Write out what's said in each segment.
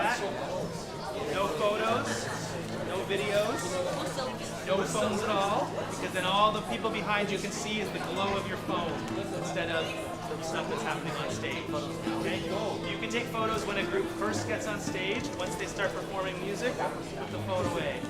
that. No photos, no videos, no phones at all, because then all the people behind you can see is the glow of your phone instead of the stuff that's happening on stage. Okay? You can take photos when a group first gets on stage. Once they start performing music, put the phone away.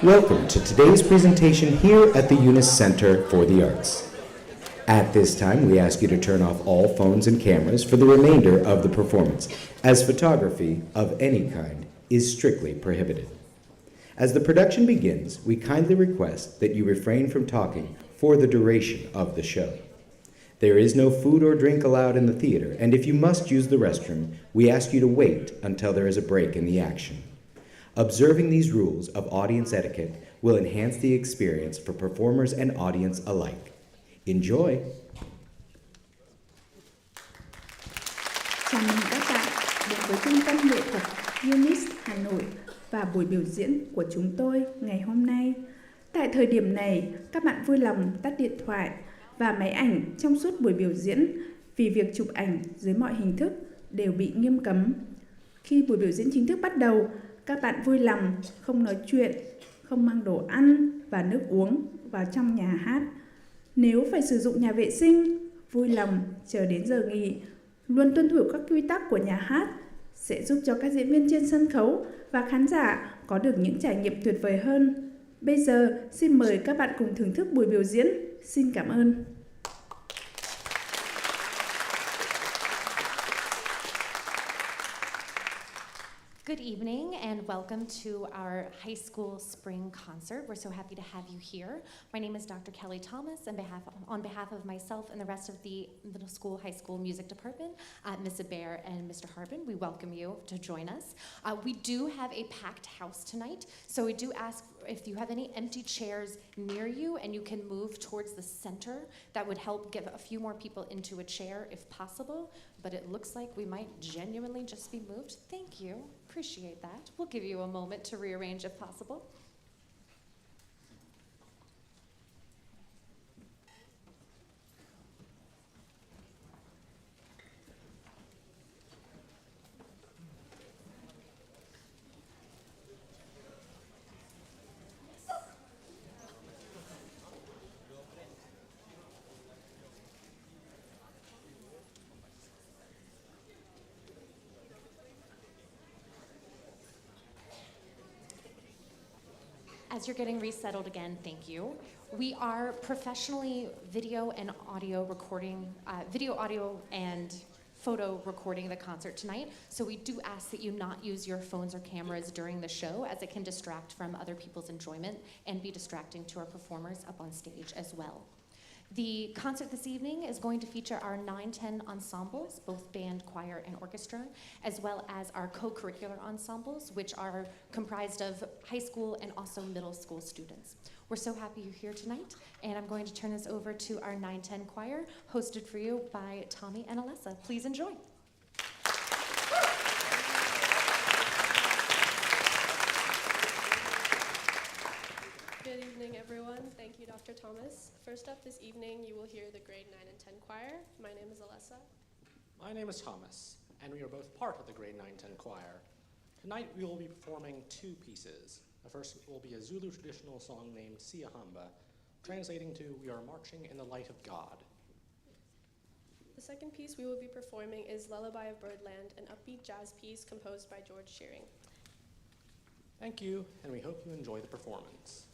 Welcome to today's presentation here at the UNIS Center for the Arts. At this time, we ask you to turn off all phones and cameras for the remainder of the performance, as photography of any kind is strictly prohibited. As the production begins, we kindly request that you refrain from talking for the duration of the show. There is no food or drink allowed in the theater, and if you must use the restroom, we ask you to wait until there is a break in the action. Observing these rules of audience etiquette will enhance the experience for performers and audience alike. Enjoy! Chào mừng các bạn đến với Trung tâm Nghệ thuật UNIS Hà Nội và buổi biểu diễn của chúng tôi ngày hôm nay. Tại thời điểm này, các bạn vui lòng tắt điện thoại và máy ảnh trong suốt buổi biểu diễn vì việc chụp ảnh dưới mọi hình thức đều bị nghiêm cấm. Khi buổi biểu diễn chính thức bắt đầu, các bạn vui lòng không nói chuyện, không mang đồ ăn và nước uống vào trong nhà hát. Nếu phải sử dụng nhà vệ sinh, vui lòng chờ đến giờ nghỉ. Luôn tuân thủ các quy tắc của nhà hát sẽ giúp cho các diễn viên trên sân khấu và khán giả có được những trải nghiệm tuyệt vời hơn. Bây giờ, xin mời các bạn cùng thưởng thức buổi biểu diễn. Xin cảm ơn. Good evening and welcome to our high school spring concert. We're so happy to have you here. My name is Dr. Kelly Thomas, and on behalf of myself and the rest of the middle school, high school music department, Ms. Bear and Mr. Harbin, we welcome you to join us. We do have a packed house tonight, so we do ask if you have any empty chairs near you and you can move towards the center. That would help get a few more people into a chair if possible, but it looks like we might genuinely just be moved. Thank you. Appreciate that. We'll give you a moment to rearrange if possible. As you're getting resettled again, thank you. We are professionally video, audio, and photo recording the concert tonight, so we do ask that you not use your phones or cameras during the show, as it can distract from other people's enjoyment and be distracting to our performers up on stage as well. The concert this evening is going to feature our 9-10 ensembles, both band, choir, and orchestra, as well as our co-curricular ensembles, which are comprised of high school and also middle school students. We're so happy you're here tonight, and I'm going to turn this over to our 9-10 choir, hosted for you by Tommy and Alessa. Please enjoy. Good evening, everyone. Thank you, Dr. Thomas. First up this evening, you will hear the grade 9 and 10 choir. My name is Alessa. My name is Thomas, and we are both part of the grade 9-10 choir. Tonight, we will be performing two pieces. The first will be a Zulu traditional song named Siyahamba, translating to "We are marching in the light of God." The second piece we will be performing is Lullaby of Birdland, an upbeat jazz piece composed by George Shearing. Thank you, and we hope you enjoy the performance.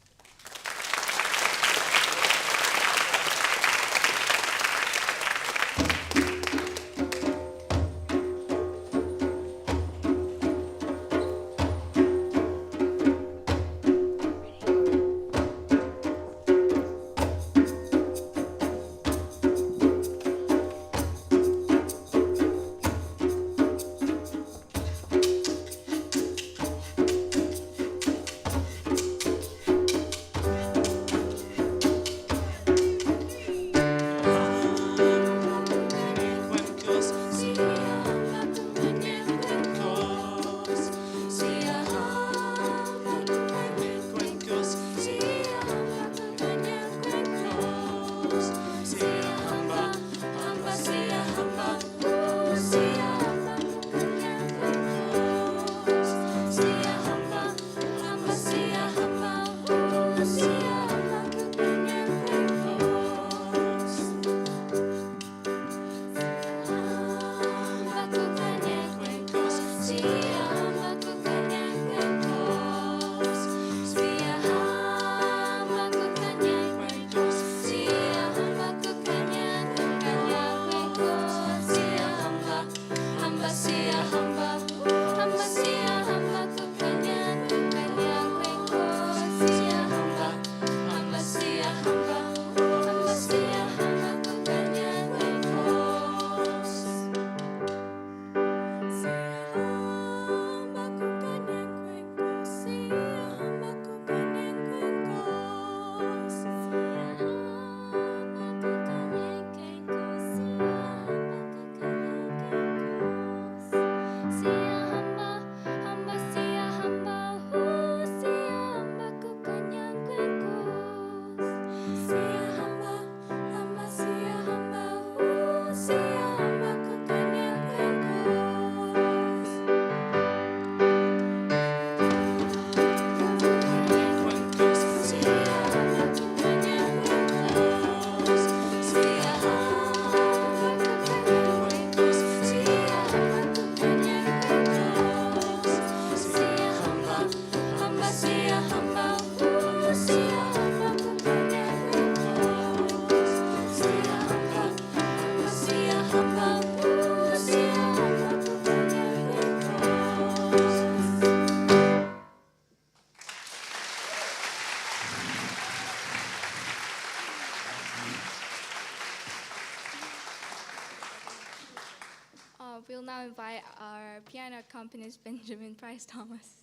now invite our piano accompanist, Benjamin Price Thomas.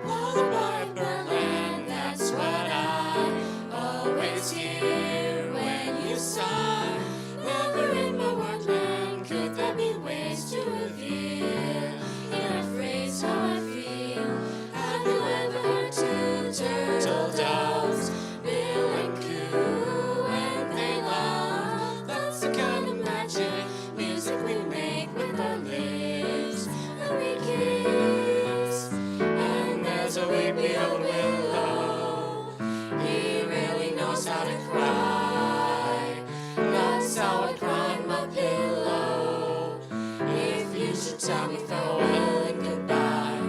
Lullaby of Birdland, that's what I always hear when you sigh. Never in my wordland could there be ways to reveal in a phrase how I feel. Have you ever heard two turtle doves bill and coo when they love? That's the kind of magic music we make with our lips when we kiss. And there's a weepy old willow, he really knows how to cry. That's how I cry on my pillow. If you should tell me farewell and goodbye,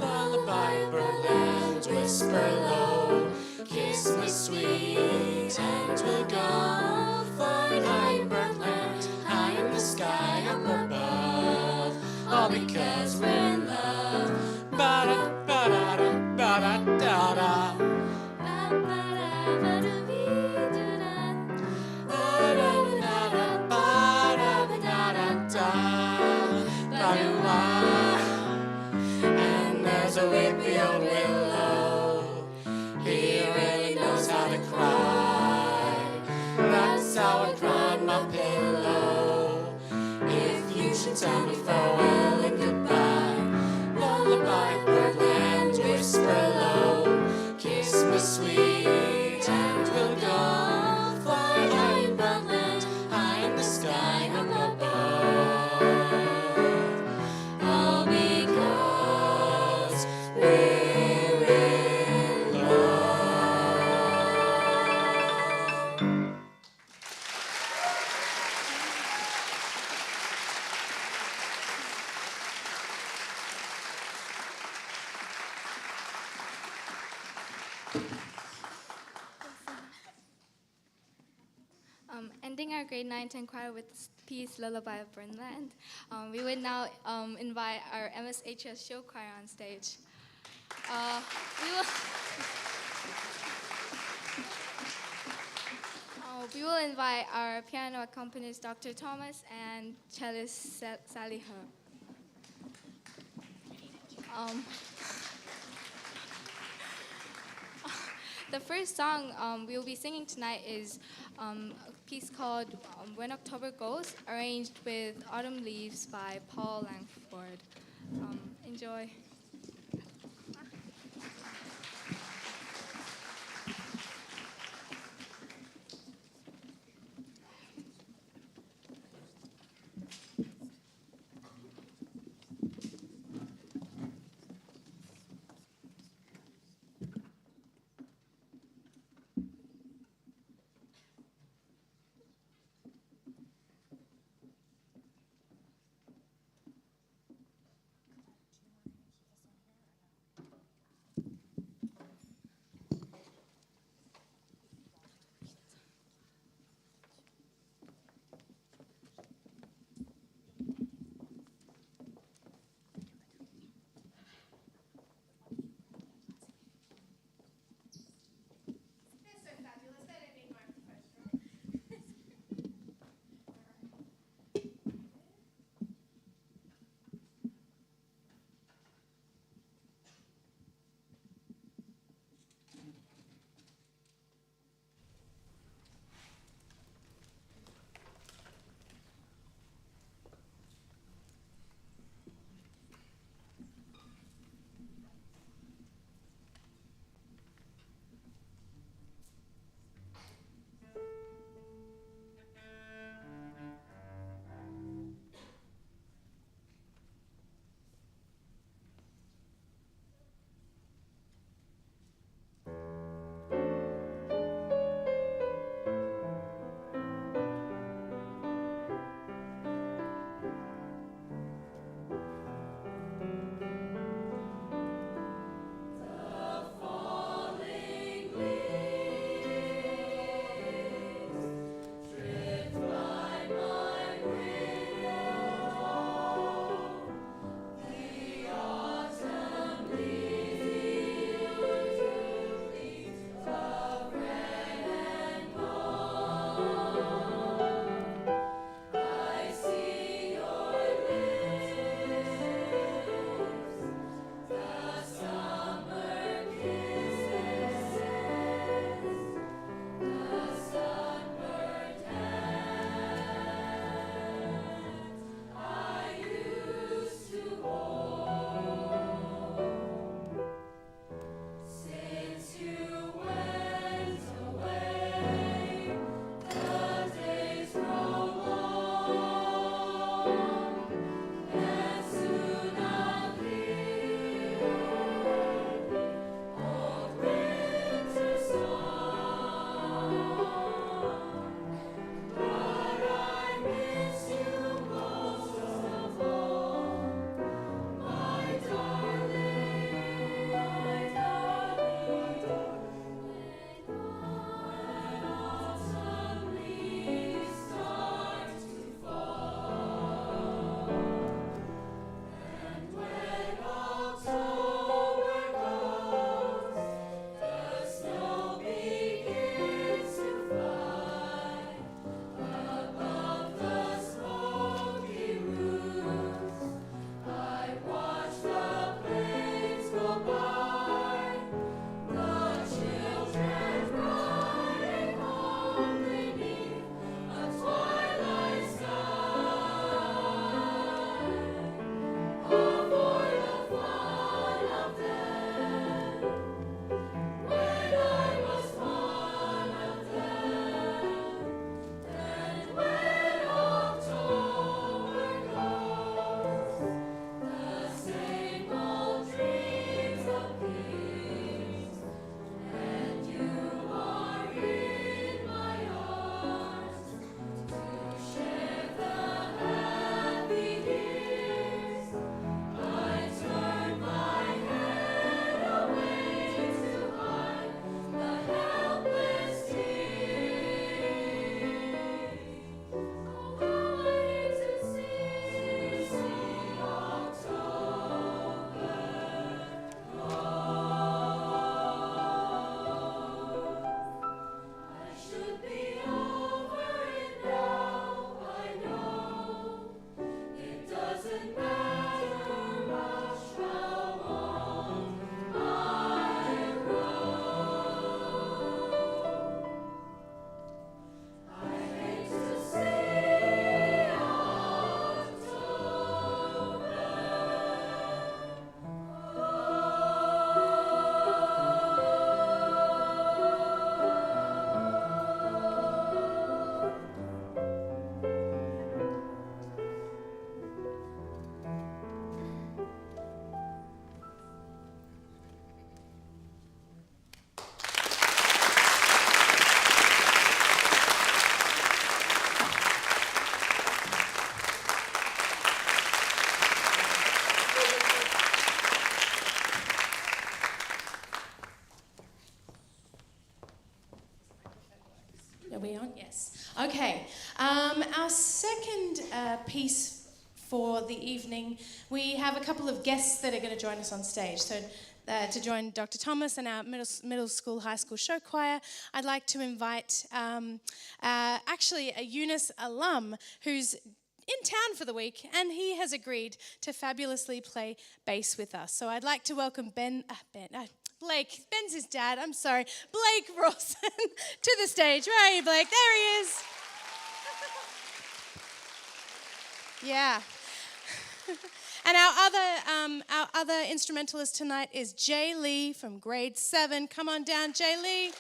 lullaby of Birdland, whisper low, kiss me sweet, and we'll go flying high in Birdland, high in the sky up above, all because we're in love. Ba-da, ba-da-da, ba-da-da-da. Ba-ba-da-ba-da-bee-doo-da. Ba-da-da-da-da, ba-da-ba-da-da-da. Ba-doo-wah. And there's a weepy old willow, he really knows how to cry. That's how I cry on my pillow. If you should tell me farewell and goodbye, lullaby of Birdland, whisper low, kiss me sweet, and we'll go fly high in Birdland, high in the sky up above, all because we're in love. Ending our grade 9-10 choir with this piece, Lullaby of Birdland, we would now invite our MSHS show choir on stage. We will invite our piano accompanist, Dr. Thomas, and cellist, Sally He. The first song we will be singing tonight is a piece called When October Goes, arranged with Autumn Leaves by Paul Langford. Enjoy. Okay, our second piece for the evening, we have a couple of guests that are going to join us on stage. So to join Dr. Thomas and our middle school, high school show choir, I'd like to invite actually a UNIS alum who's in town for the week, and he has agreed to fabulously play bass with us. So I'd like to welcome Blake. Ben's his dad, I'm sorry. Blake Rawson to the stage. Where are you, Blake? There he is. Yeah. And our other instrumentalist tonight is Jay Lee from grade 7. Come on down, Jay Lee.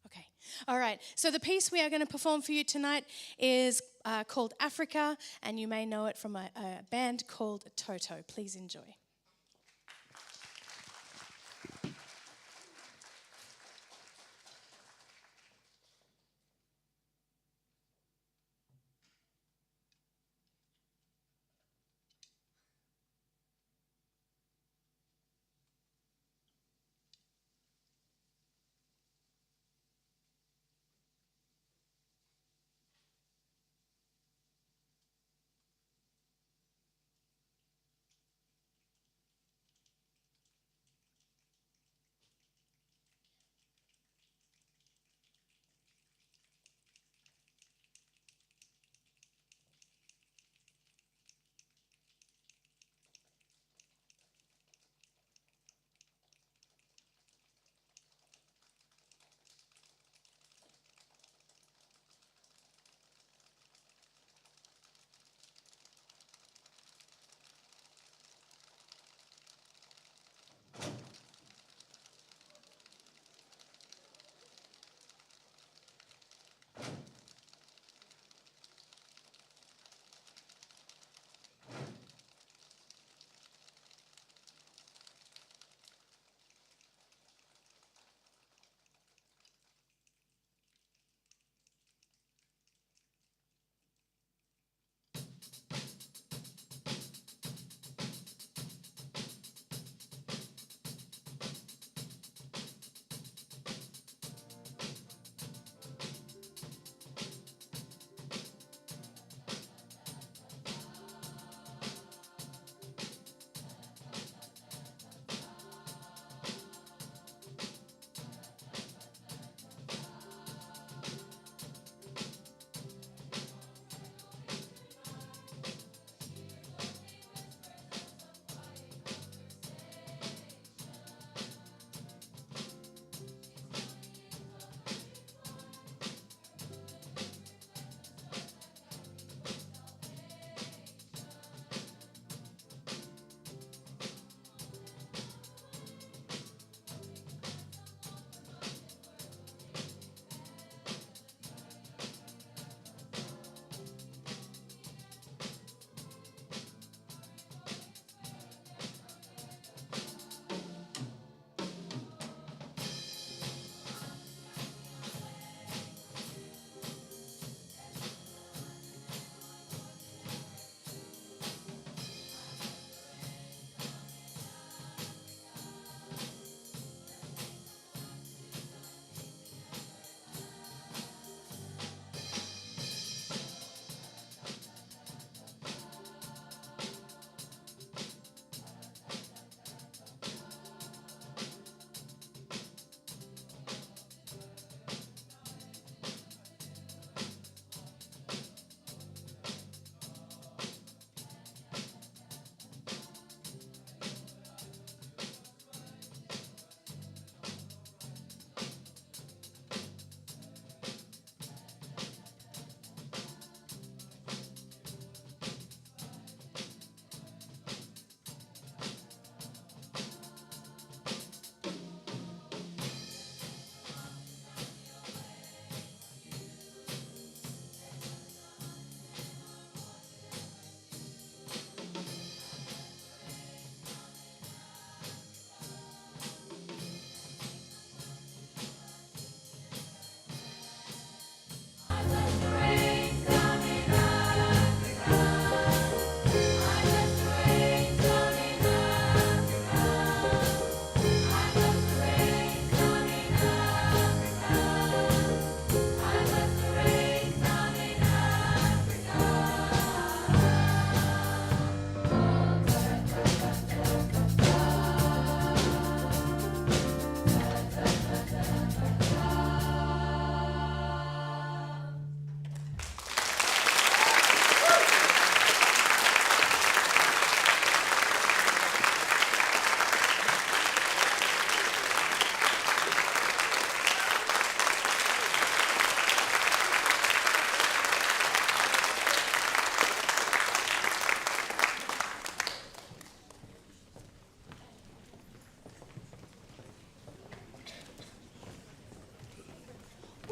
Okay, all right. So the piece we are going to perform for you tonight is called Africa, and you may know it from a band called Toto. Please enjoy.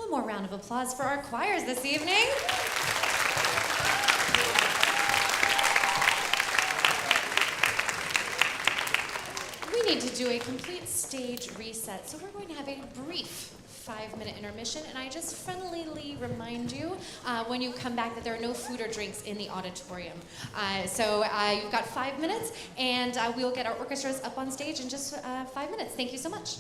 One more round of applause for our choirs this evening. We need to do a complete stage reset, so we're going to have a brief 5-minute intermission, and I just friendlily remind you when you come back that there are no food or drinks in the auditorium. So you've got 5 minutes, and we'll get our orchestras up on stage in just 5 minutes. Thank you so much.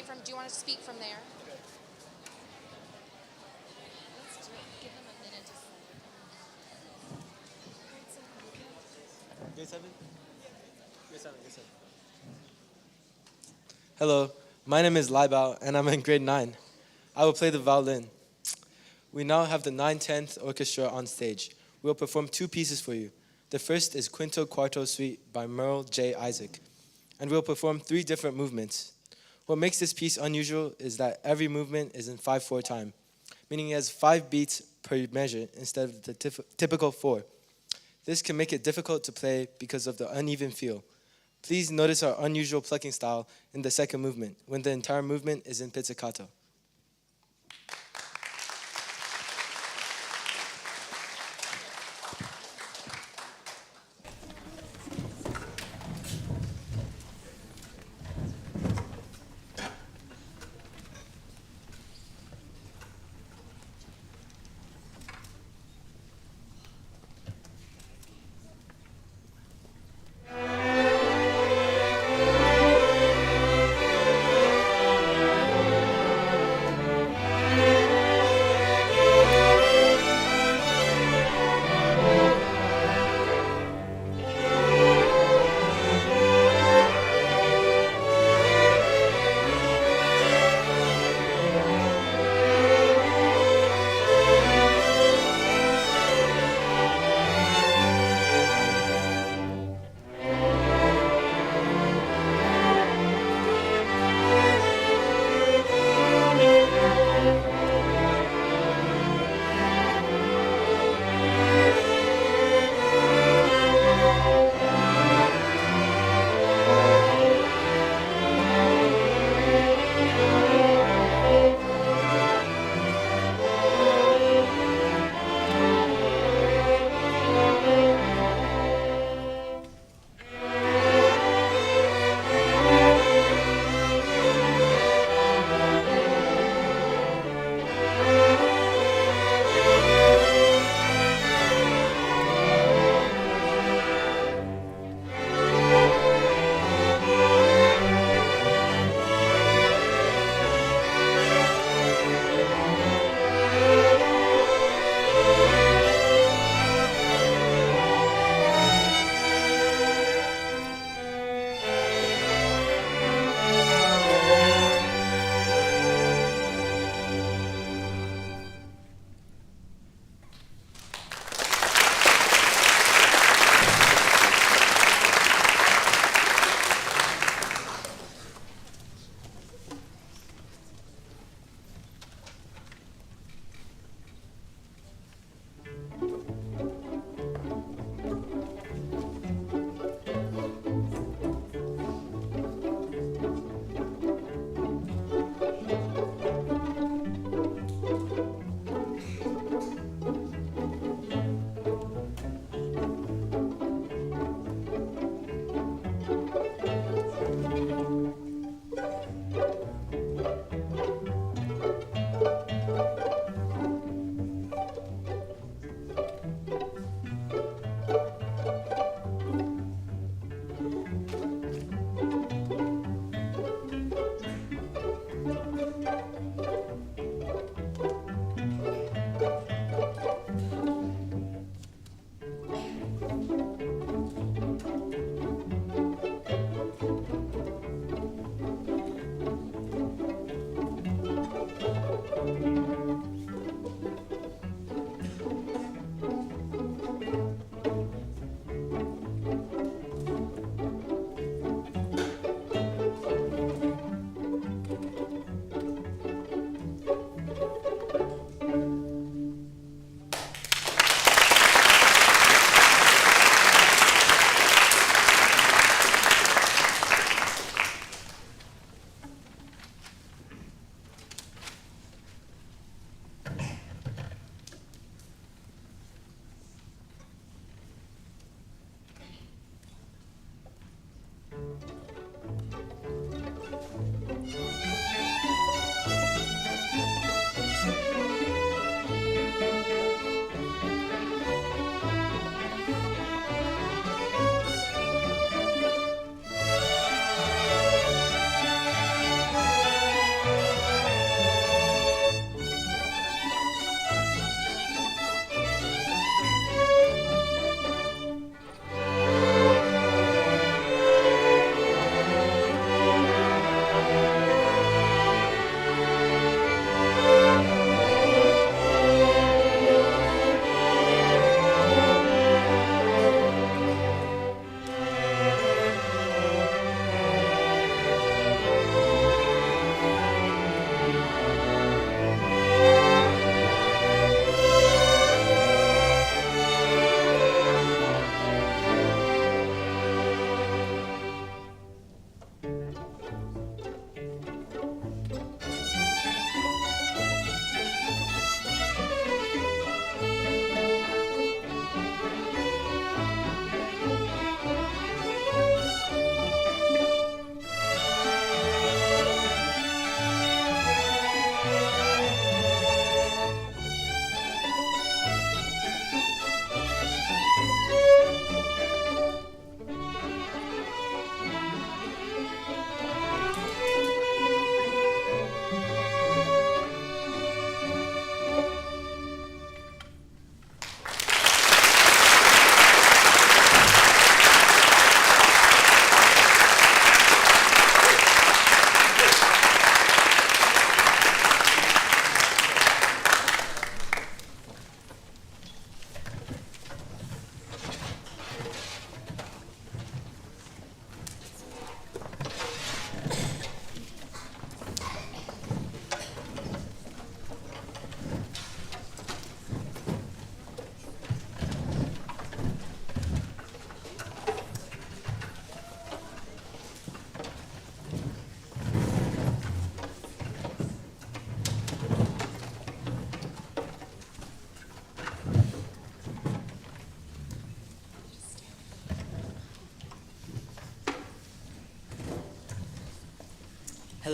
from, do you want to speak from there? Let's do it. Give them a minute to Grade 7? Grade 7, grade 7. Hello, my name is Laibao, and I'm in grade 9. I will play the violin. We now have the 9/10 orchestra on stage. We will perform 2 pieces for you. The first is Quinto Quarto Suite by Merle J. Isaac, and we'll perform 3 different movements. What makes this piece unusual is that every movement is in 5/4 time, meaning it has 5 beats per measure instead of the typical 4. This can make it difficult to play because of the uneven feel. Please notice our unusual plucking style in the second movement, when the entire movement is in pizzicato.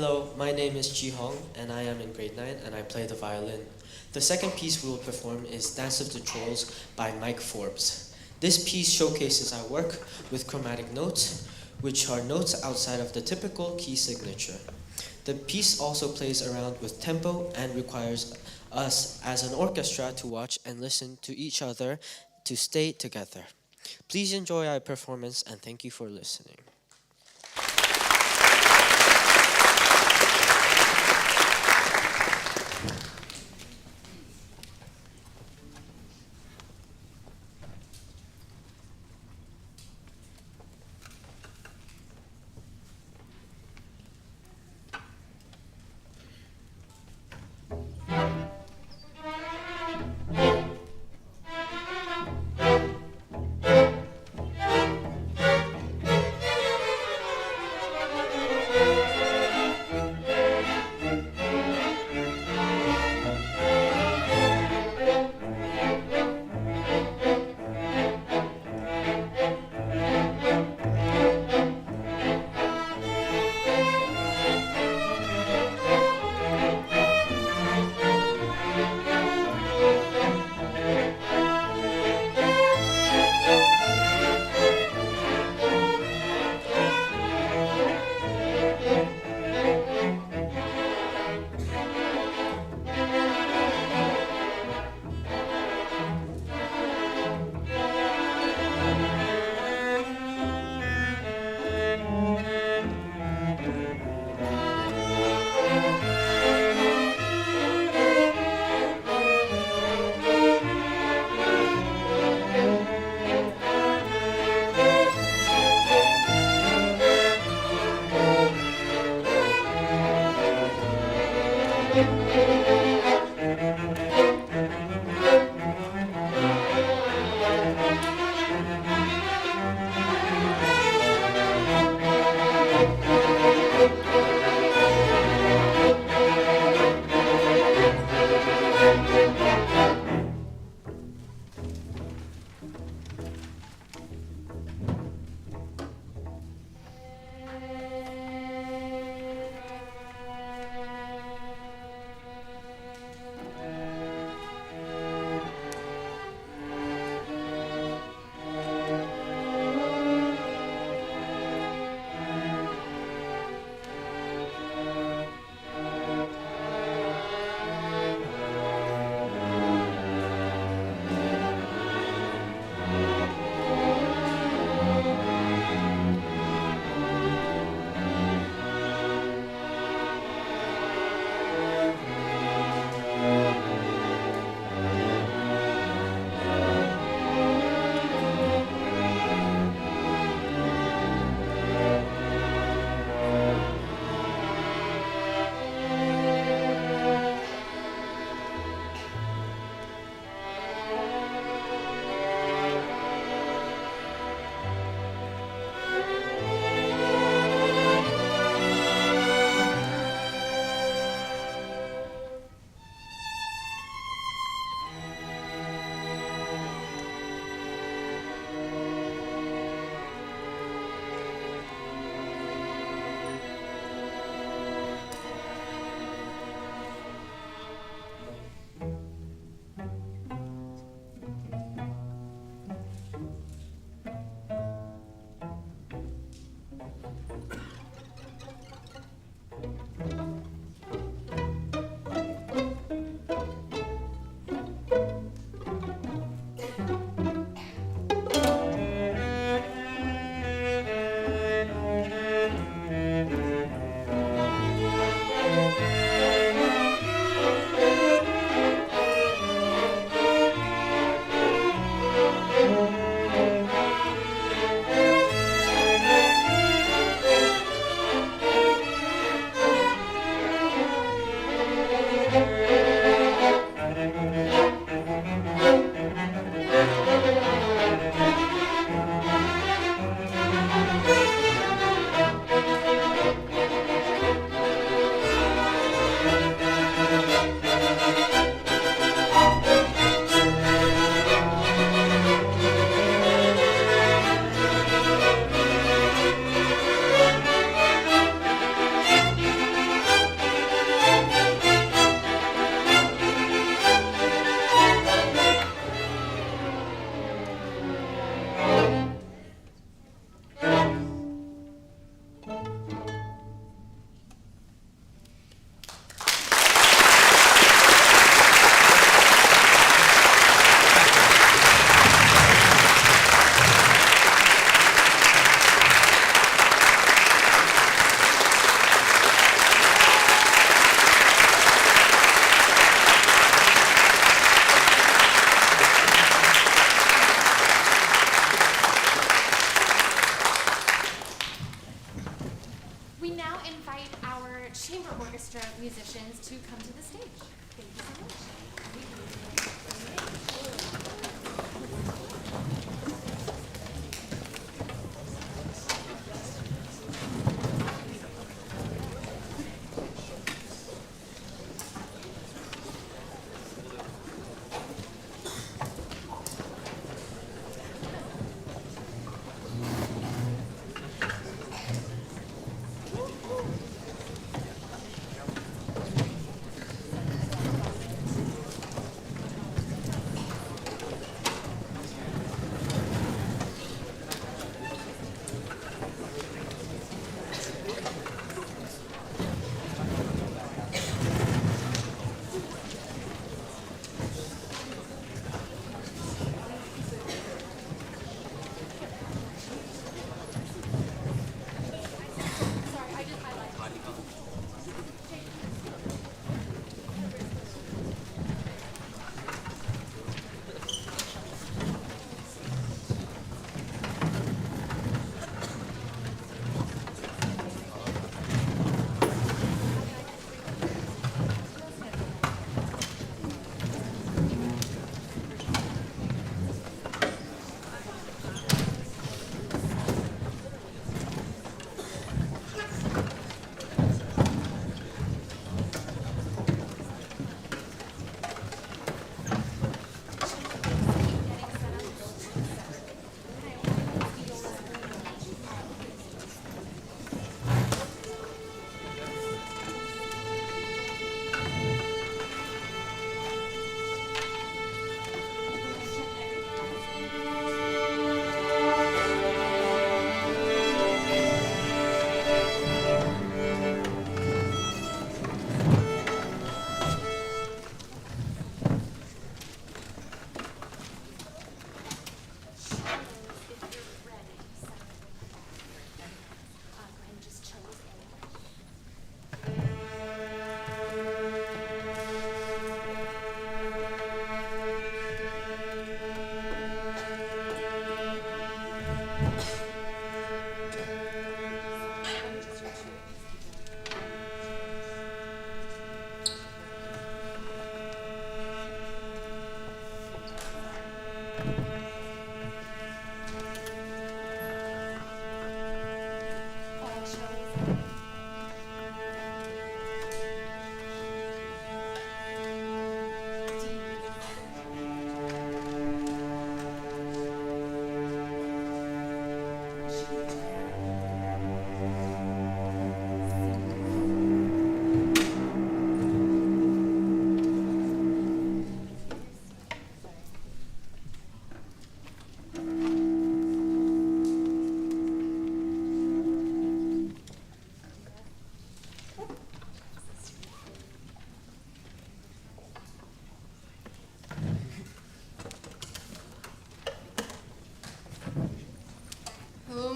Hello, my name is Ji Hong, and I am in grade 9, and I play the violin. The second piece we will perform is Dance of the Trolls by Mike Forbes. This piece showcases our work with chromatic notes, which are notes outside of the typical key signature. The piece also plays around with tempo and requires us as an orchestra to watch and listen to each other to stay together. Please enjoy our performance and thank you for listening.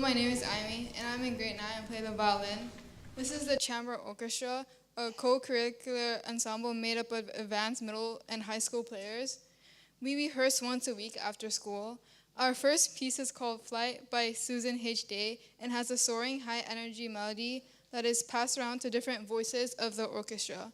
my name is Amy, and I'm in grade 9 and play the violin. This is the Chamber Orchestra, a co-curricular ensemble made up of advanced middle and high school players. We rehearse once a week after school. Our first piece is called Flight by Susan H. Day and has a soaring high-energy melody that is passed around to different voices of the orchestra.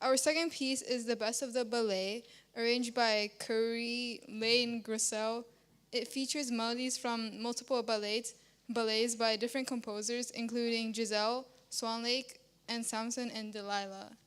Our second piece is The Best of the Ballet, arranged by Curry Lane Grissel. It features melodies from multiple ballets by different composers, including Giselle, Swan Lake, and Samson and Delilah.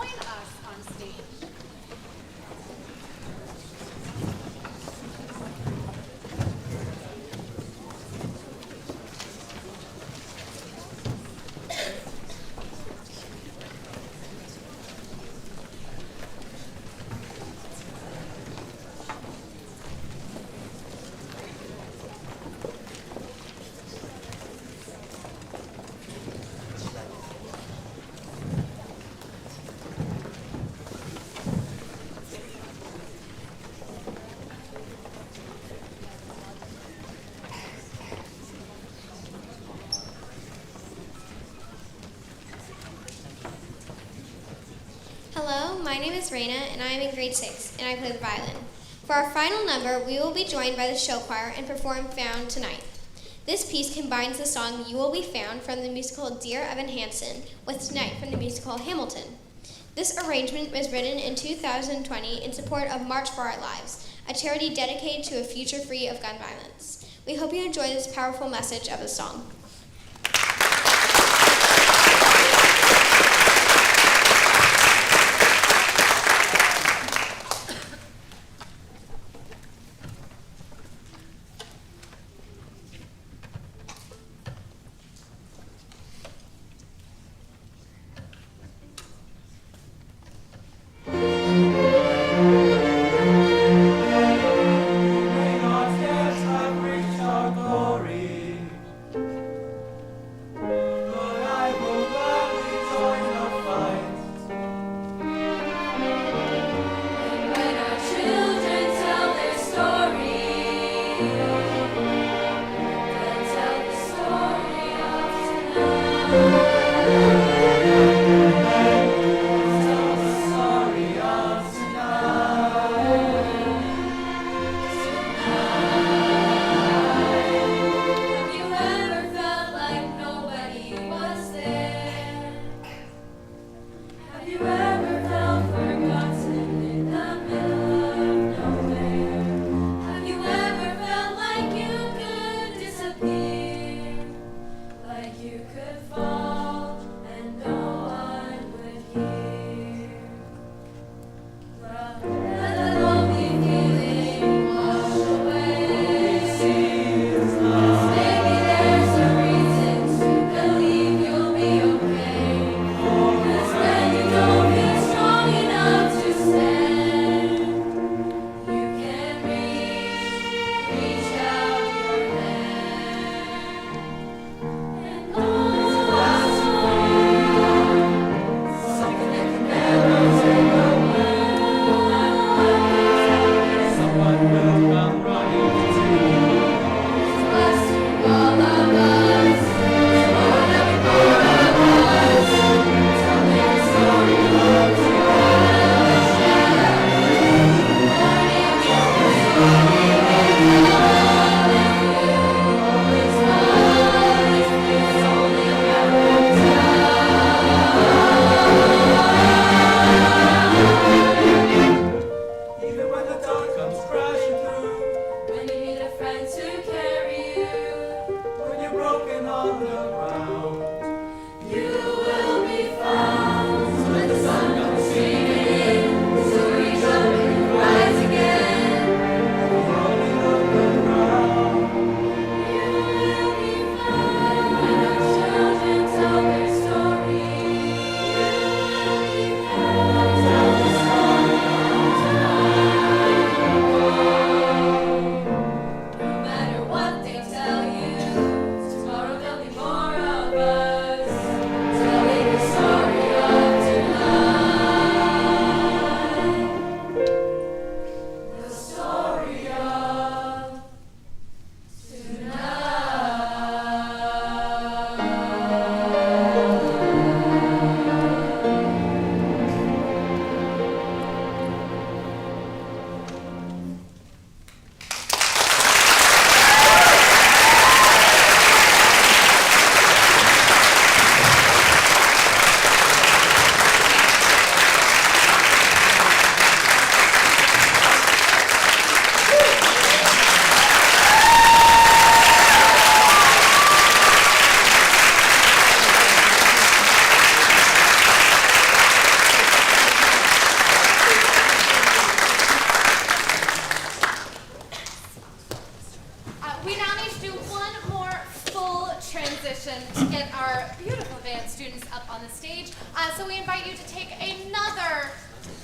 join us on stage. Hello, my name is Raina, and I am in grade 6, and I play the violin. For our final number, we will be joined by the show choir and perform Found Tonight. This piece combines the song You Will Be Found from the musical Dear Evan Hansen with Tonight from the musical Hamilton. This arrangement was written in 2020 in support of March for Our Lives, a charity dedicated to a future free of gun violence. We hope you enjoy this powerful message of the song.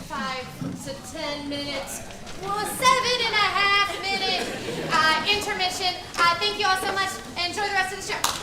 5 to 10 minutes, well, 7.5 minute intermission. Thank you all so much. Enjoy the rest of the show.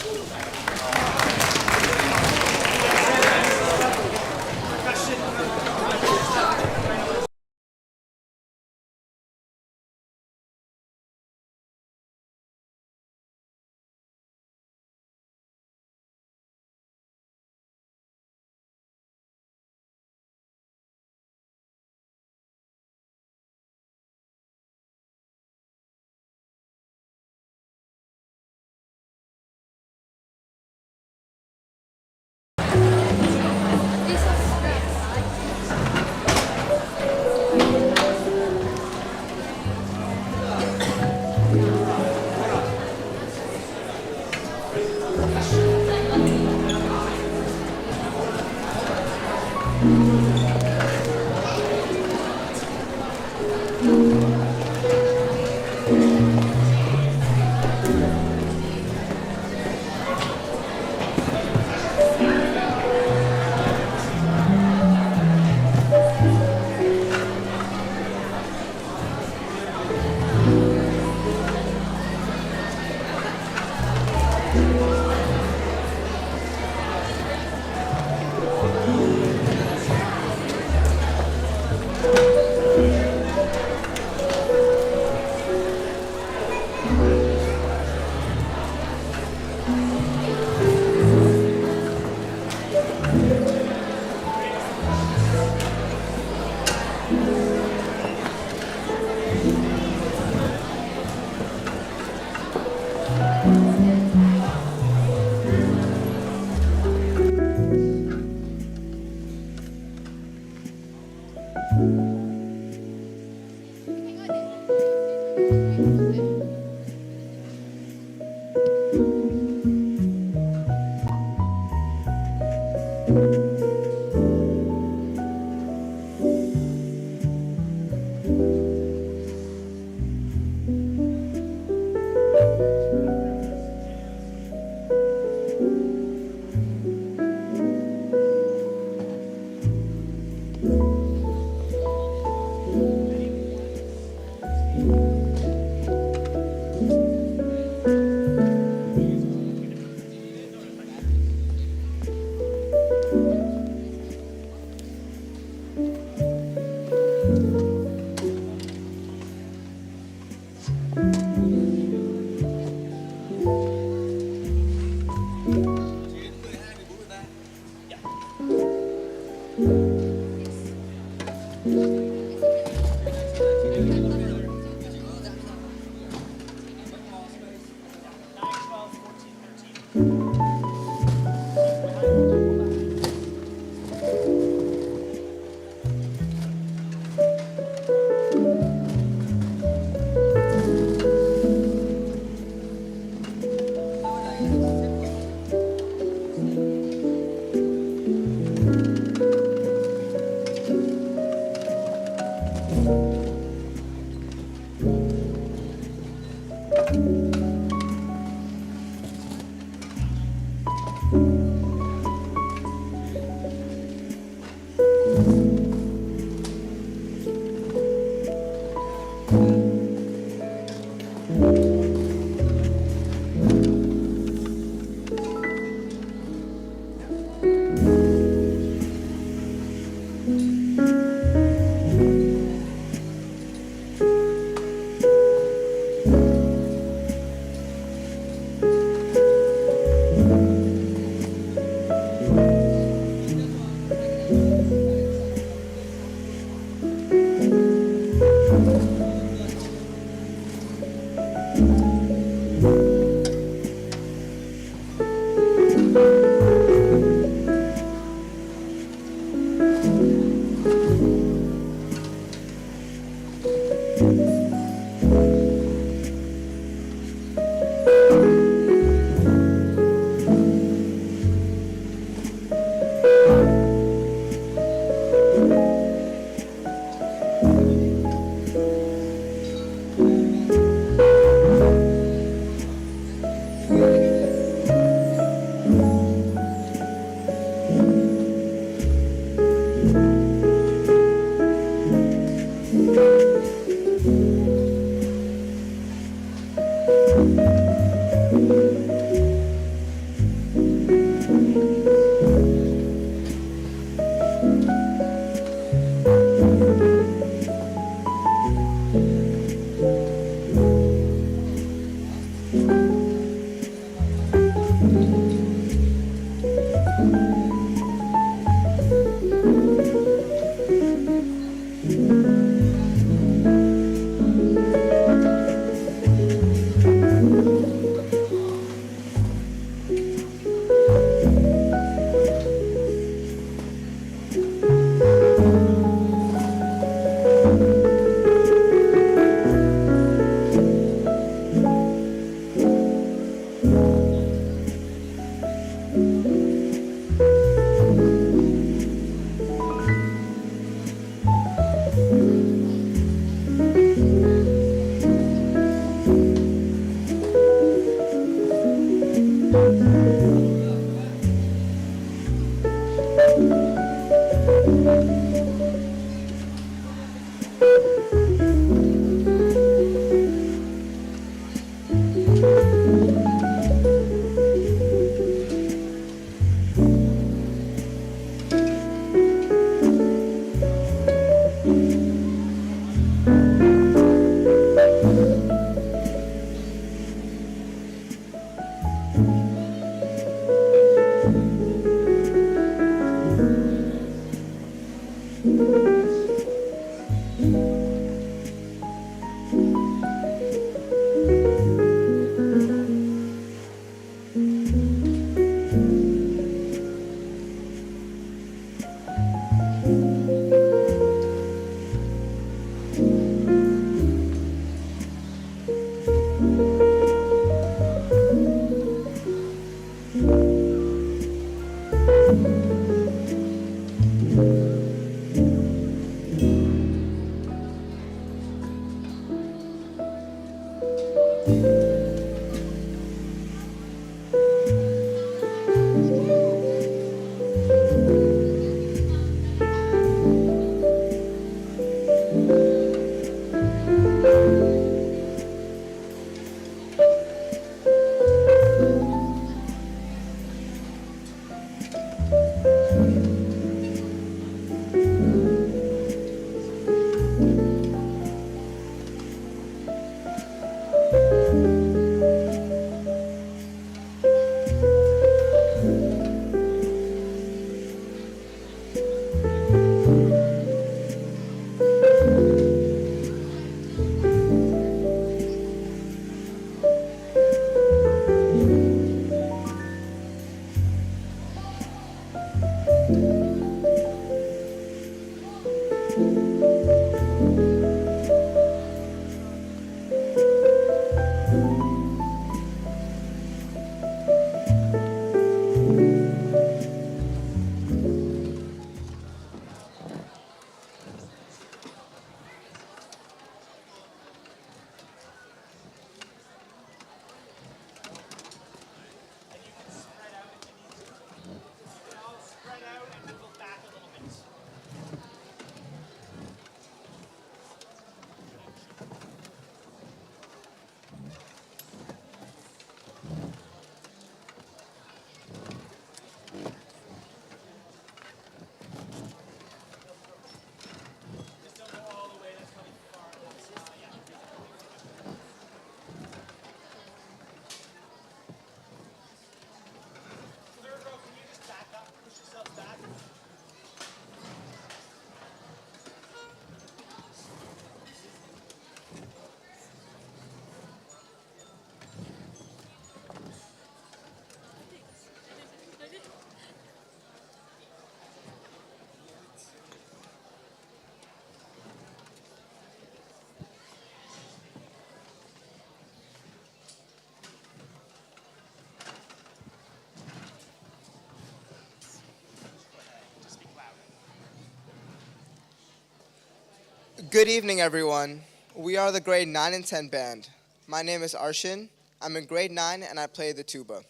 Good evening, everyone. We are the grade 9 and 10 band. My name is Arshin. I'm in grade 9 and I play the tuba.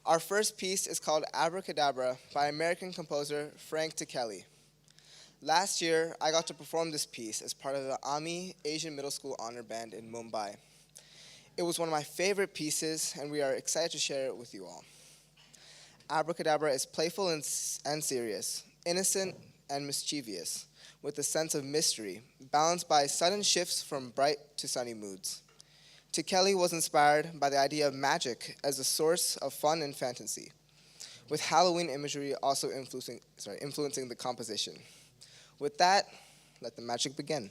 Our first piece is called Abracadabra by American composer Frank Kelly. Last year, I got to perform this piece as part of the AMI Asian Middle School Honor Band in Mumbai. It was one of my favorite pieces, and we are excited to share it with you all. Abracadabra is playful and serious, innocent and mischievous, with a sense of mystery, balanced by sudden shifts from bright to sunny moods. Kelly was inspired by the idea of magic as a source of fun and fantasy, with Halloween imagery also influencing the composition. With that, let the magic begin.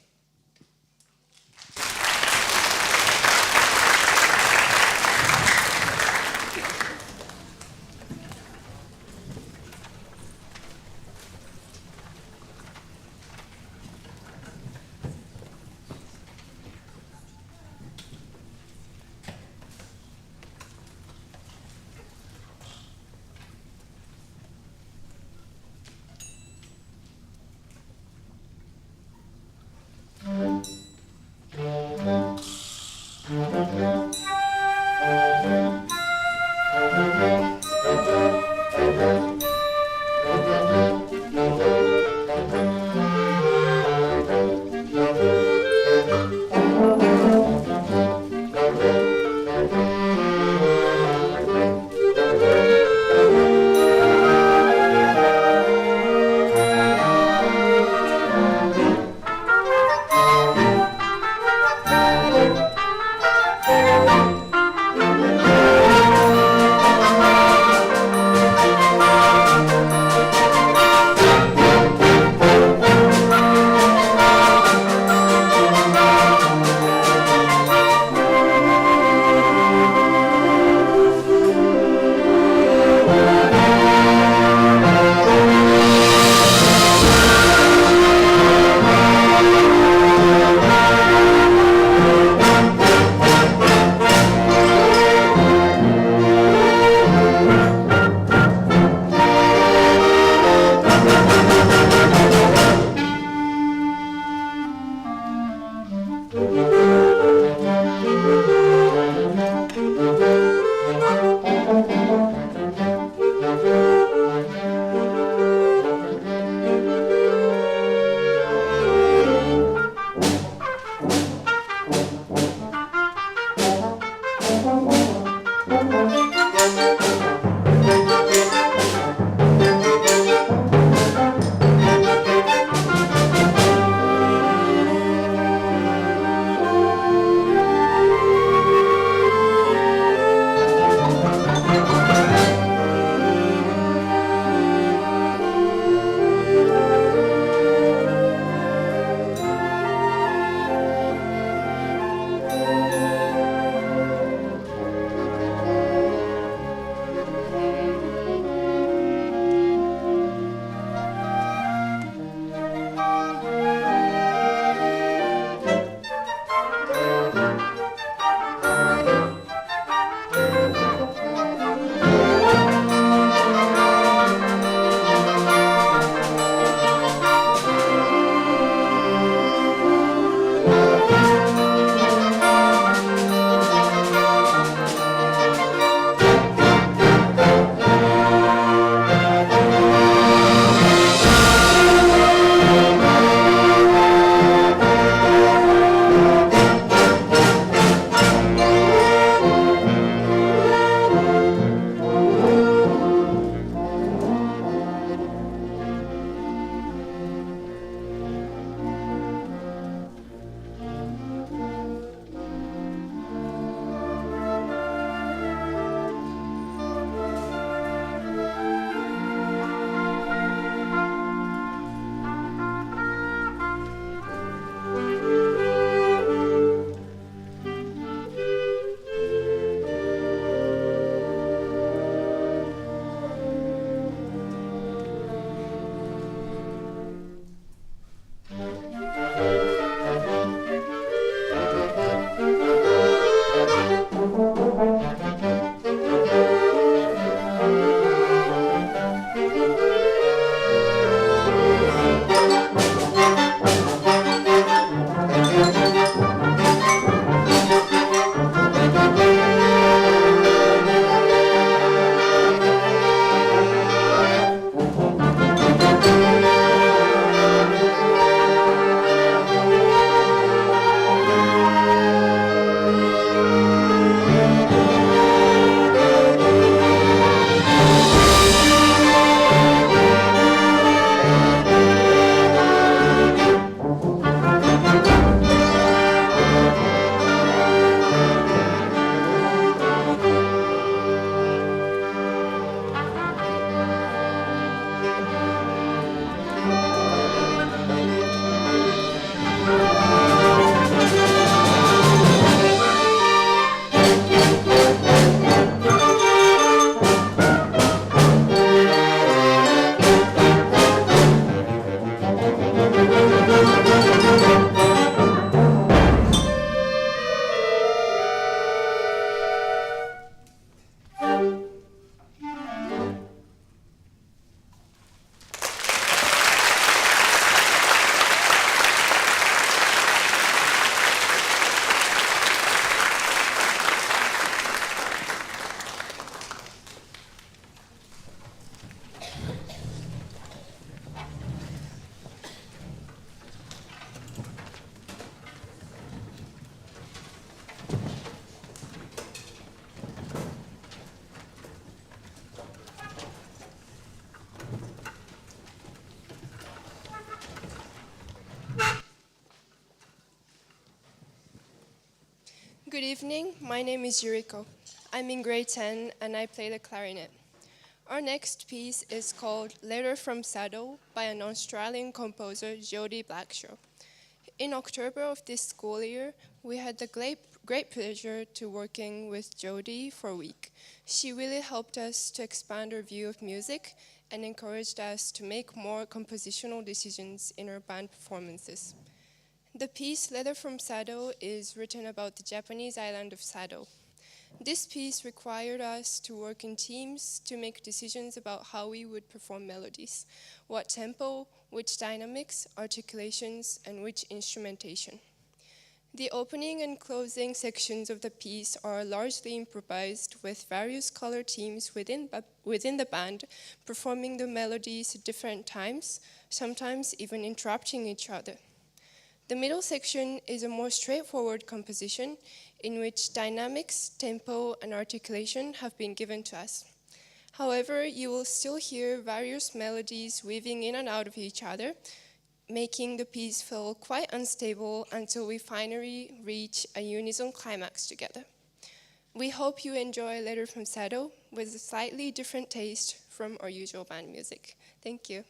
Good evening, my name is Yuriko. I'm in grade 10 and I play the clarinet. Our next piece is called Letter from Sado by an Australian composer, Jody Blackshaw. In October of this school year, we had the great pleasure to working with Jody for a week. She really helped us to expand our view of music and encouraged us to make more compositional decisions in our band performances. The piece Letter from Sado is written about the Japanese island of Sado. This piece required us to work in teams to make decisions about how we would perform melodies, what tempo, which dynamics, articulations, and which instrumentation. The opening and closing sections of the piece are largely improvised with various color teams within the band performing the melodies at different times, sometimes even interrupting each other. The middle section is a more straightforward composition in which dynamics, tempo, and articulation have been given to us. However, you will still hear various melodies weaving in and out of each other, making the piece feel quite unstable until we finally reach a unison climax together. We hope you enjoy Letter from Sado with a slightly different taste from our usual band music. Thank you.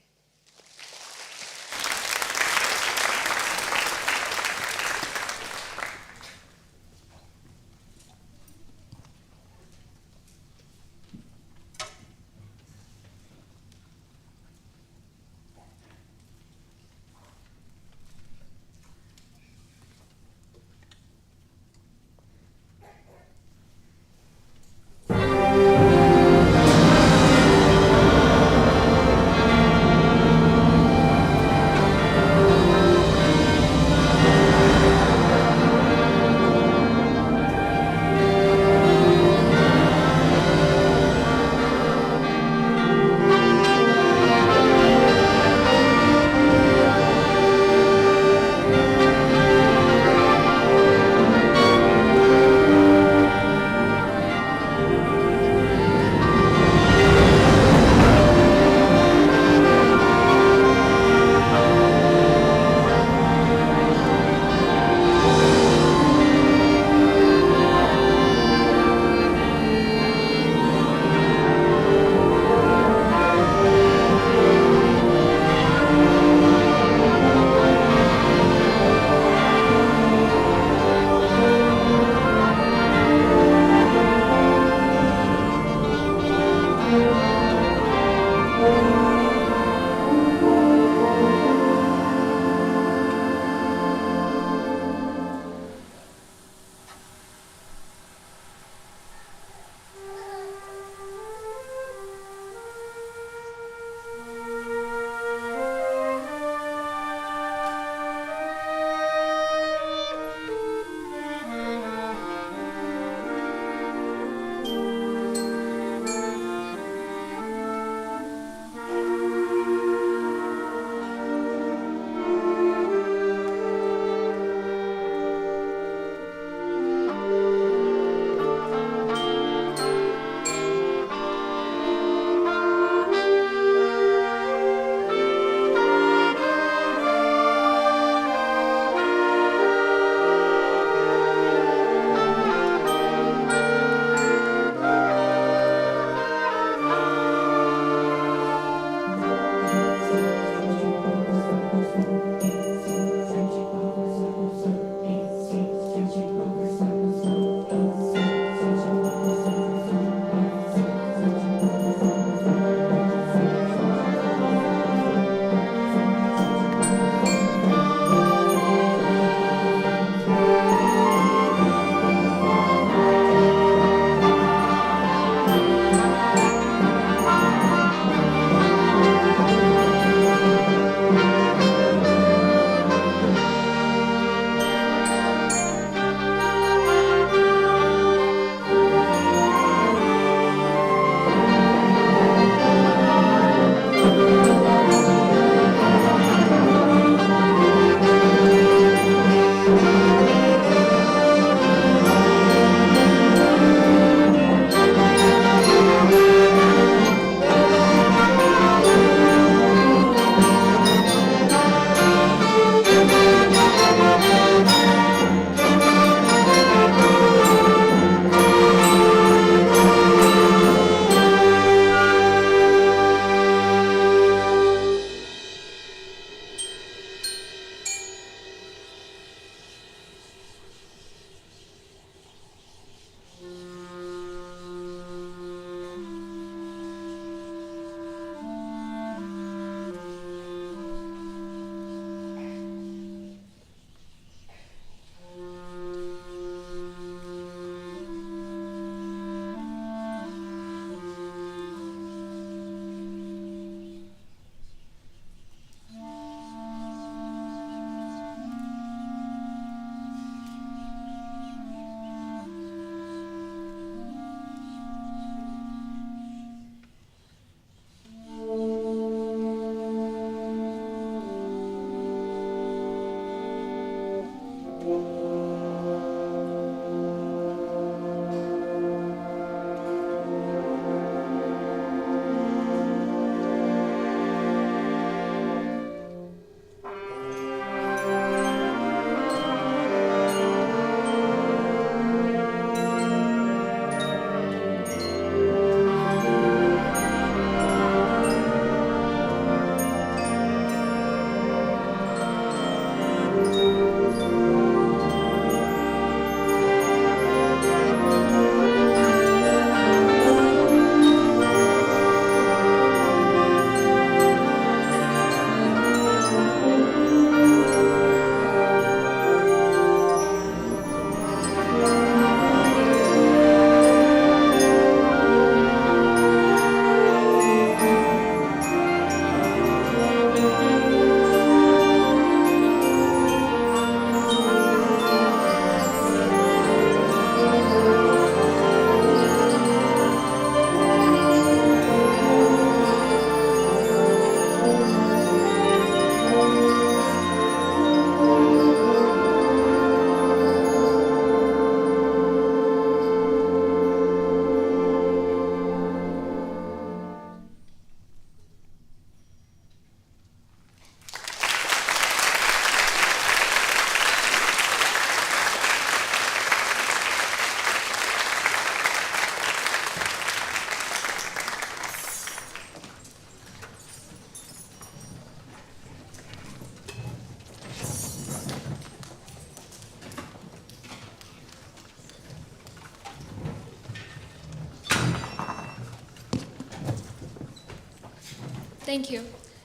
Thank you.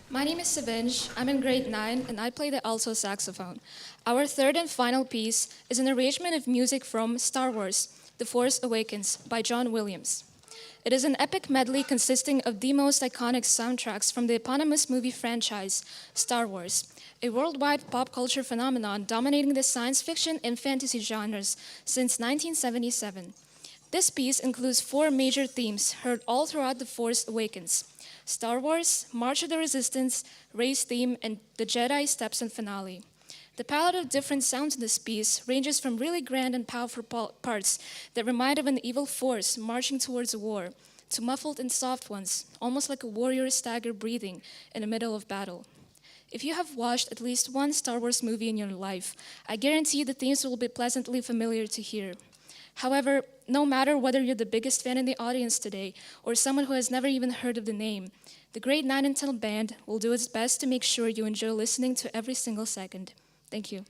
My name is Savinj. I'm in grade 9 and I play the alto saxophone. Our third and final piece is an arrangement of music from Star Wars: The Force Awakens by John Williams. It is an epic medley consisting of the most iconic soundtracks from the eponymous movie franchise, Star Wars, a worldwide pop culture phenomenon dominating the science fiction and fantasy genres since 1977. This piece includes 4 major themes heard all throughout The Force Awakens: Star Wars, March of the Resistance, Rey's theme, and the Jedi Steps and finale. The palette of different sounds in this piece ranges from really grand and powerful parts that remind of an evil force marching towards a war, to muffled and soft ones, almost like a warrior stagger breathing in the middle of battle. If you have watched at least one Star Wars movie in your life, I guarantee the themes will be pleasantly familiar to hear. However, no matter whether you're the biggest fan in the audience today or someone who has never even heard of the name, the grade 9 and 10 band will do its best to make sure you enjoy listening to every single second. Thank you.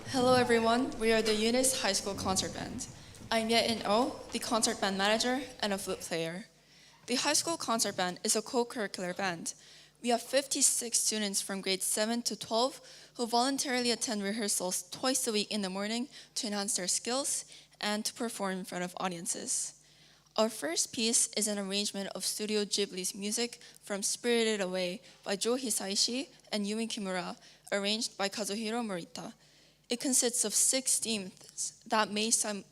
Hello everyone, we are the UNIS High School Concert Band. I'm Ye-in Oh, the concert band manager and a flute player. The High School Concert Band is a co-curricular band. We have 56 students from grades 7 to 12 who voluntarily attend rehearsals twice a week in the morning to enhance their skills and to perform in front of audiences. Our first piece is an arrangement of Studio Ghibli's music from Spirited Away by Jo Hisaishi and Yumi Kimura, arranged by Kazuhiro Morita. It consists of 6 themes that may sound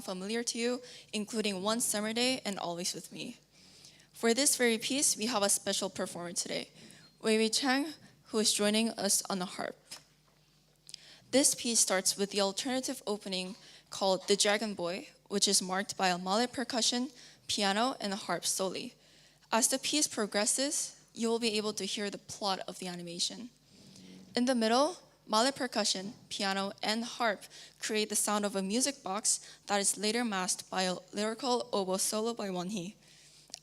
familiar to you, including One Summer Day and Always With Me. For this very piece, we have a special performer today, Wei Chang, who is joining us on the harp. This piece starts with the alternative opening called The Dragon Boy, which is marked by a mallet percussion, piano, and a harp solely. As the piece progresses, you will be able to hear the plot of the animation. In the middle, mallet percussion, piano, and harp create the sound of a music box that is later masked by a lyrical oboe solo by Wonhee.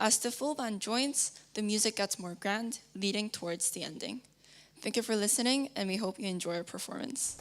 As the full band joins, the music gets more grand, leading towards the ending. Thank you for listening, and we hope you enjoy our performance.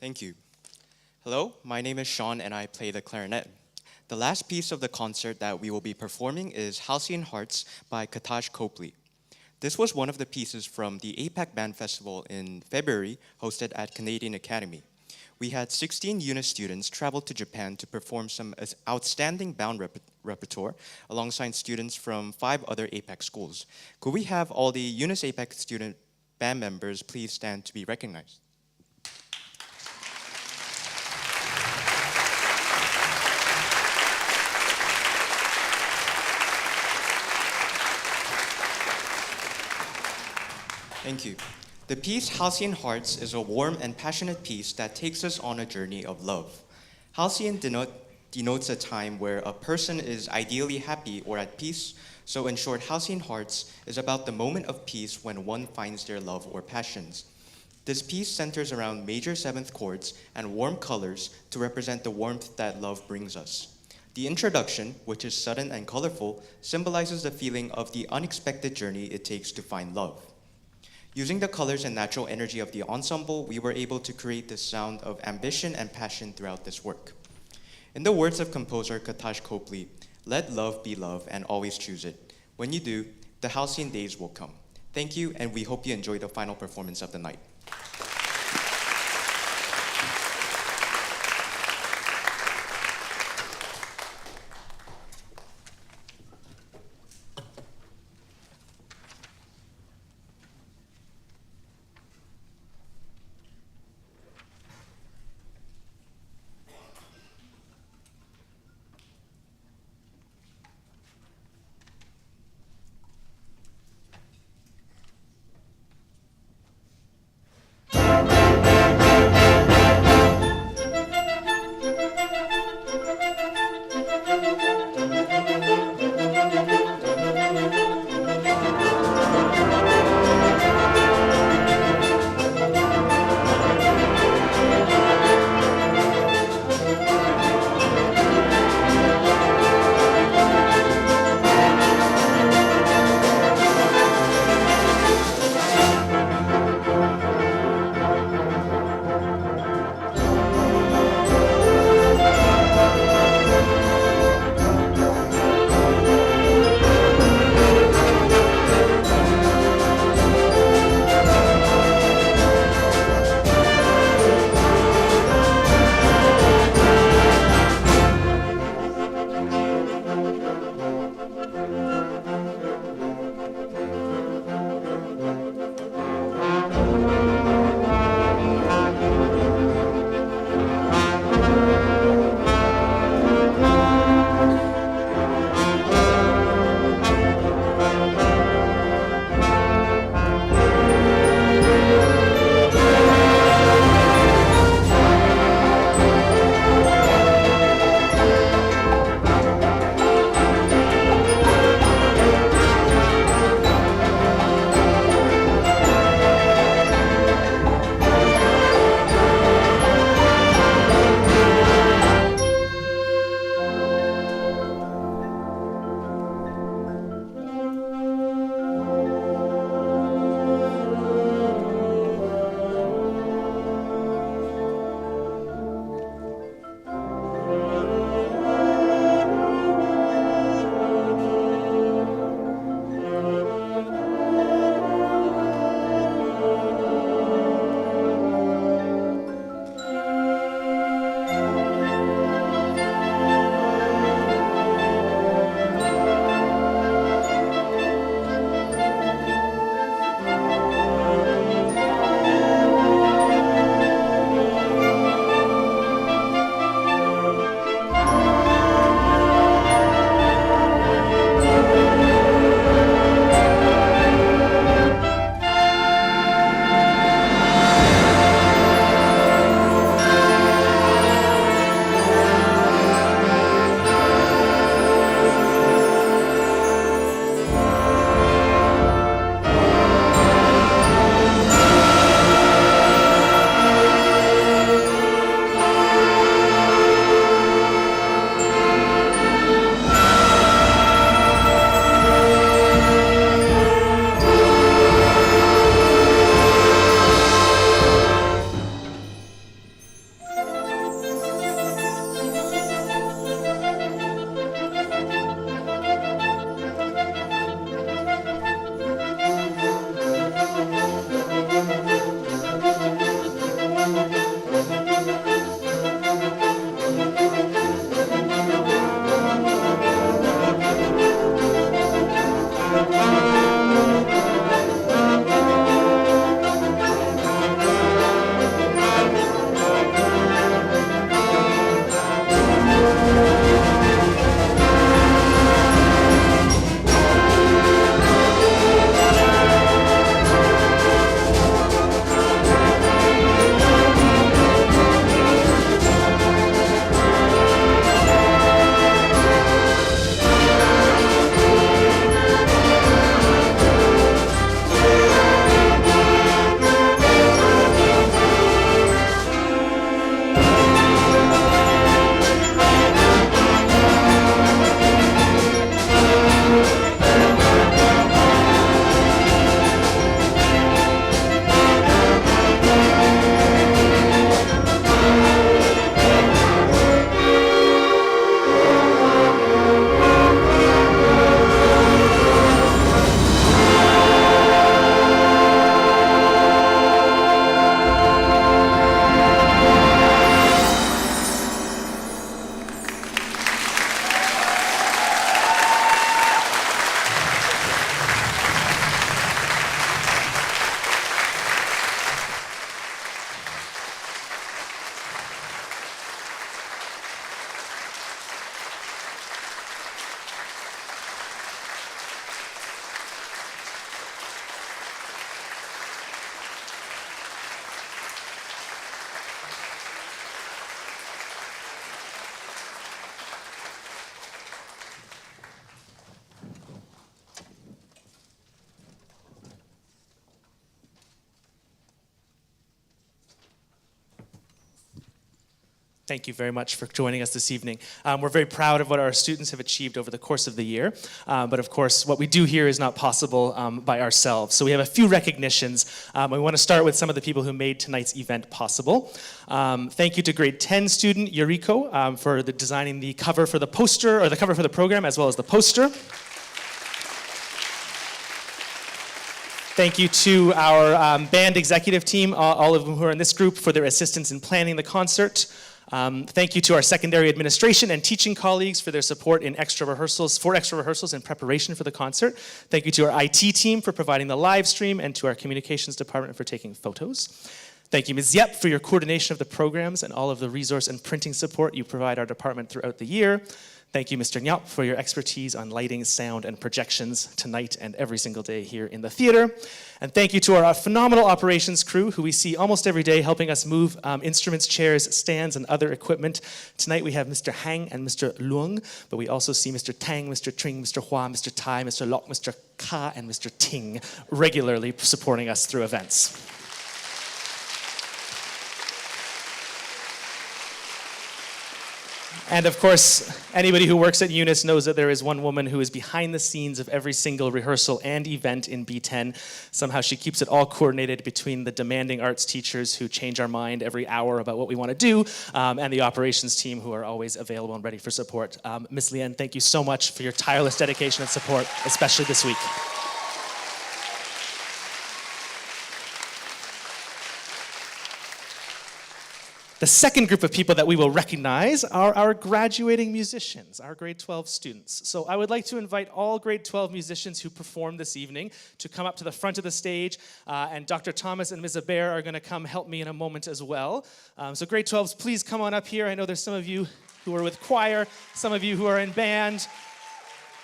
Thank you. Hello, my name is Sean and I play the clarinet. The last piece of the concert that we will be performing is Halcyon Hearts by Katash Copley. This was one of the pieces from the APAC Band Festival in February, hosted at Canadian Academy. We had 16 UNIS students travel to Japan to perform some outstanding band repertoire alongside students from 5 other APAC schools. Could we have all the UNIS APAC student band members please stand to be recognized? Thank you. The piece Halcyon Hearts is a warm and passionate piece that takes us on a journey of love. Halcyon denotes a time where a person is ideally happy or at peace, so in short, Halcyon Hearts is about the moment of peace when one finds their love or passions. This piece centers around major 7th chords and warm colors to represent the warmth that love brings us. The introduction, which is sudden and colorful, symbolizes the feeling of the unexpected journey it takes to find love. Using the colors and natural energy of the ensemble, we were able to create this sound of ambition and passion throughout this work. In the words of composer Katash Copley, "Let love be love and always choose it. When you do, the halcyon days will come." Thank you, and we hope you enjoy the final performance of the night. Thank you very much for joining us this evening. We're very proud of what our students have achieved over the course of the year, but of course what we do here is not possible by ourselves. So we have a few recognitions. We want to start with some of the people who made tonight's event possible. Thank you to grade 10 student Yuriko for designing the cover for the poster, or the cover for the program, as well as the poster. Thank you to our band executive team, all of them who are in this group, for their assistance in planning the concert. Thank you to our secondary administration and teaching colleagues for their support in extra rehearsals in preparation for the concert. Thank you to our IT team for providing the live stream, and to our communications department for taking photos. Thank you, Ms. Yep, for your coordination of the programs and all of the resource and printing support you provide our department throughout the year. Thank you, Mr. Nyap, for your expertise on lighting, sound, and projections tonight and every single day here in the theater. And thank you to our phenomenal operations crew, who we see almost every day helping us move instruments, chairs, stands, and other equipment. Tonight we have Mr. Hang and Mr. Luong, but we also see Mr. Tang, Mr. Tring, Mr. Hua, Mr. Tai, Mr. Lok, Mr. Ka, and Mr. Ting regularly supporting us through events. And of course, anybody who works at UNIS knows that there is one woman who is behind the scenes of every single rehearsal and event in B10. Somehow she keeps it all coordinated between the demanding arts teachers who change our mind every hour about what we want to do, and the operations team who are always available and ready for support. Ms. Lien, thank you so much for your tireless dedication and support, especially this week. The second group of people that we will recognize are our graduating musicians, our grade 12 students. So I would like to invite all grade 12 musicians who performed this evening to come up to the front of the stage, and Dr. Thomas and Ms. Aber are going to come help me in a moment as well. So grade 12s, please come on up here. I know there's some of you who are with choir, some of you who are in band.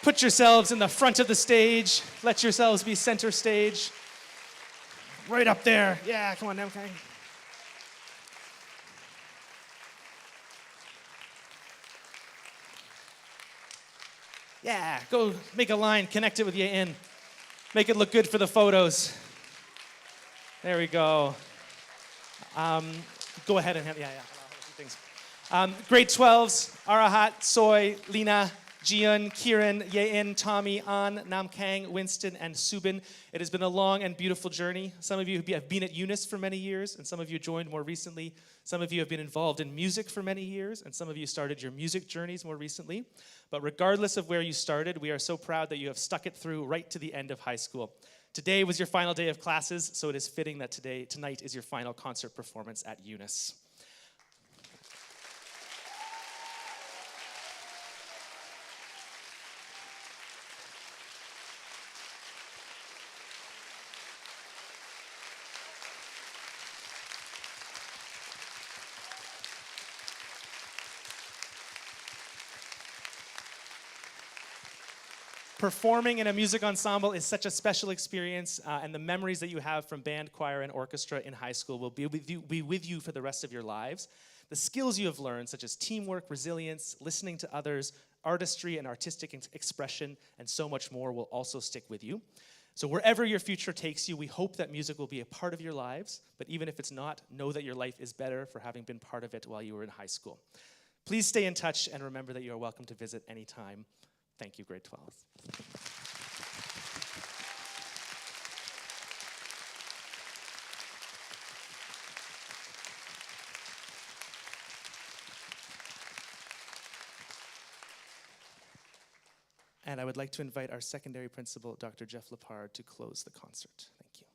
Put yourselves in the front of the stage. Let yourselves be center stage. Right up there. Yeah, come on now, okay. Yeah, go make a line, connect it with Ye-In. Make it look good for the photos. There we go. Go ahead and have, yeah. Things. Grade 12s, Arahat, Soy, Lina, Jian, Kieran, Ye-In, Tommy, An, Nam Kang, Winston, and Subin. It has been a long and beautiful journey. Some of you have been at UNIS for many years, and some of you joined more recently. Some of you have been involved in music for many years, and some of you started your music journeys more recently. But regardless of where you started, we are so proud that you have stuck it through right to the end of high school. Today was your final day of classes, so it is fitting that tonight is your final concert performance at UNIS. Performing in a music ensemble is such a special experience, and the memories that you have from band, choir, and orchestra in high school will be with you for the rest of your lives. The skills you have learned, such as teamwork, resilience, listening to others, artistry and artistic expression, and so much more will also stick with you. So wherever your future takes you, we hope that music will be a part of your lives, but even if it's not, know that your life is better for having been part of it while you were in high school. Please stay in touch and remember that you are welcome to visit anytime. Thank you, grade 12. And I would like to invite our secondary principal, Dr. Jeff Lepard, to close the concert. Thank you.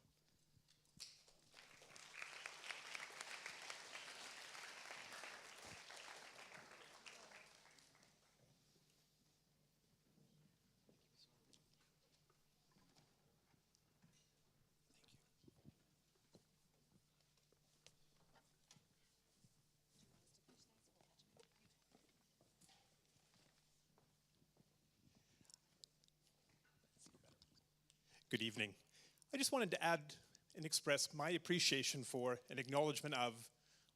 Good evening. I just wanted to add and express my appreciation for and acknowledgement of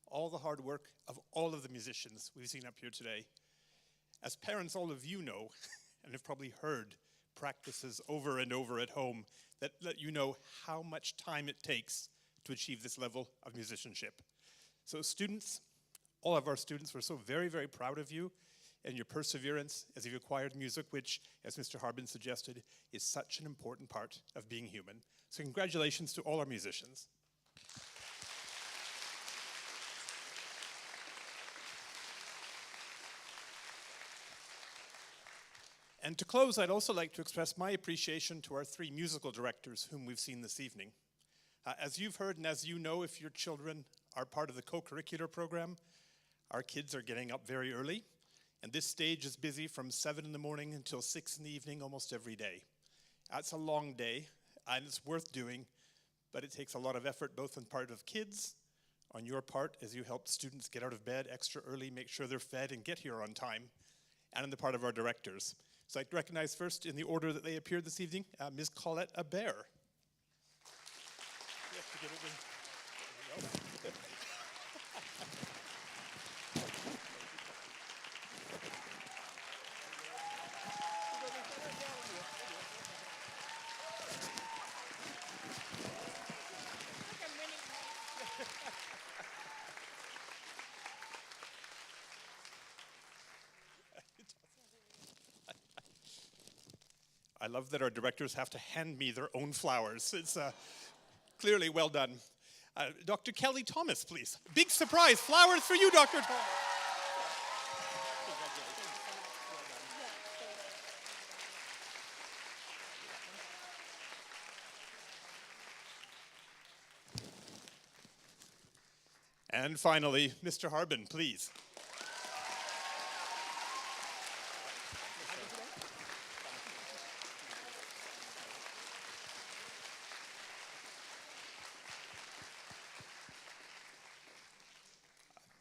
all the hard work of all of the musicians we've seen up here today. As parents, all of you know, and have probably heard practices over and over at home that let you know how much time it takes to achieve this level of musicianship. So students, all of our students. We're so very, very proud of you and your perseverance as you've acquired music, which, as Mr. Harbin suggested, is such an important part of being human. So congratulations to all our musicians. And to close, I'd also like to express my appreciation to our 3 musical directors whom we've seen this evening. As you've heard, and as you know, if your children are part of the co-curricular program, our kids are getting up very early, and this stage is busy from 7 in the morning until 6 in the evening almost every day. That's a long day, and it's worth doing, but it takes a lot of effort, both on the part of kids, on your part, as you help students get out of bed extra early, make sure they're fed and get here on time, and on the part of our directors. So I'd recognize first, in the order that they appeared this evening, Ms. Colette Abert. I love that our directors have to hand me their own flowers. It's clearly well done. Dr. Kelly Thomas, please. Big surprise, flowers for you, Dr. Thomas. And finally, Mr. Harbin, please.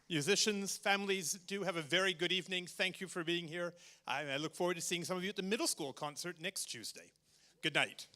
Musicians, families, do have a very good evening. Thank you for being here. I look forward to seeing some of you at the middle school concert next Tuesday. Good night.